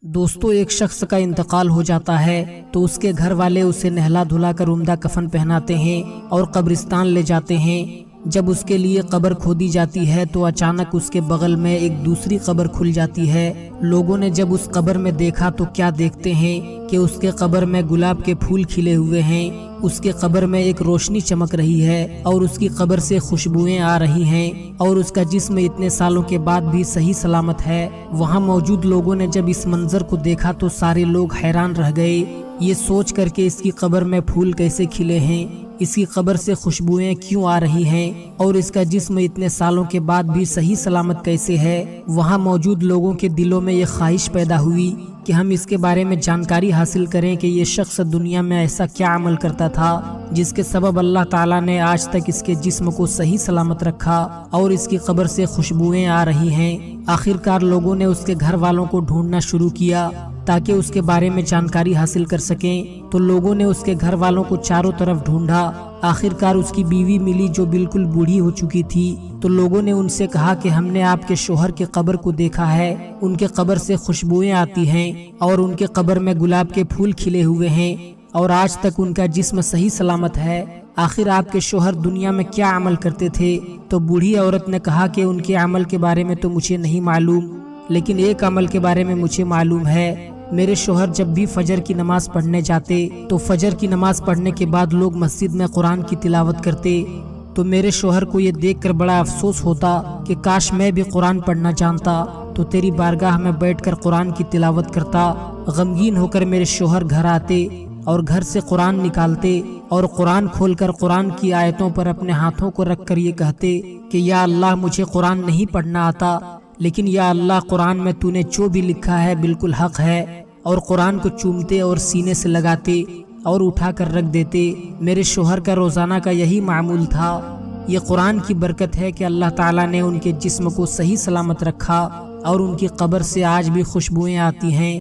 دوستو، ایک شخص کا انتقال ہو جاتا ہے تو اس کے گھر والے اسے نہلا دھلا کر عمدہ کفن پہناتے ہیں اور قبرستان لے جاتے ہیں۔ جب اس کے لیے قبر کھودی جاتی ہے تو اچانک اس کے بغل میں ایک دوسری قبر کھل جاتی ہے۔ لوگوں نے جب اس قبر میں دیکھا تو کیا دیکھتے ہیں کہ اس کے قبر میں گلاب کے پھول کھلے ہوئے ہیں، اس کے قبر میں ایک روشنی چمک رہی ہے اور اس کی قبر سے خوشبوئیں آ رہی ہیں اور اس کا جسم اتنے سالوں کے بعد بھی صحیح سلامت ہے۔ وہاں موجود لوگوں نے جب اس منظر کو دیکھا تو سارے لوگ حیران رہ گئے، یہ سوچ کر کہ اس کی قبر میں پھول کیسے کھلے ہیں، اس کی قبر سے خوشبوئیں کیوں آ رہی ہیں اور اس کا جسم اتنے سالوں کے بعد بھی صحیح سلامت کیسے ہے۔ وہاں موجود لوگوں کے دلوں میں یہ خواہش پیدا ہوئی کہ ہم اس کے بارے میں جانکاری حاصل کریں کہ یہ شخص دنیا میں ایسا کیا عمل کرتا تھا جس کے سبب اللہ تعالیٰ نے آج تک اس کے جسم کو صحیح سلامت رکھا اور اس کی قبر سے خوشبوئیں آ رہی ہیں۔ آخرکار لوگوں نے اس کے گھر والوں کو ڈھونڈنا شروع کیا تاکہ اس کے بارے میں جانکاری حاصل کر سکیں، تو لوگوں نے اس کے گھر والوں کو چاروں طرف ڈھونڈا۔ آخرکار اس کی بیوی ملی جو بالکل بوڑھی ہو چکی تھی، تو لوگوں نے ان سے کہا کہ ہم نے آپ کے شوہر کی قبر کو دیکھا ہے، ان کے قبر سے خوشبوئیں آتی ہیں اور ان کے قبر میں گلاب کے پھول کھلے ہوئے ہیں اور آج تک ان کا جسم صحیح سلامت ہے۔ آخر آپ کے شوہر دنیا میں کیا عمل کرتے تھے؟ تو بوڑھی عورت نے کہا کہ ان کے عمل کے بارے میں تو مجھے نہیں معلوم، لیکن ایک عمل کے بارے میں مجھے معلوم ہے۔ میرے شوہر جب بھی فجر کی نماز پڑھنے جاتے تو فجر کی نماز پڑھنے کے بعد لوگ مسجد میں قرآن کی تلاوت کرتے، تو میرے شوہر کو یہ دیکھ کر بڑا افسوس ہوتا کہ کاش میں بھی قرآن پڑھنا جانتا تو تیری بارگاہ میں بیٹھ کر قرآن کی تلاوت کرتا۔ غمگین ہو کر میرے شوہر گھر آتے اور گھر سے قرآن نکالتے اور قرآن کھول کر قرآن کی آیتوں پر اپنے ہاتھوں کو رکھ کر یہ کہتے کہ یا اللہ مجھے قرآن نہیں پڑھنا آتا، لیکن یا اللہ قرآن میں تو نے جو بھی لکھا ہے بالکل حق ہے، اور قرآن کو چومتے اور سینے سے لگاتے اور اٹھا کر رکھ دیتے۔ میرے شوہر کا روزانہ کا یہی معمول تھا۔ یہ قرآن کی برکت ہے کہ اللہ تعالیٰ نے ان کے جسم کو صحیح سلامت رکھا اور ان کی قبر سے آج بھی خوشبوئیں آتی ہیں۔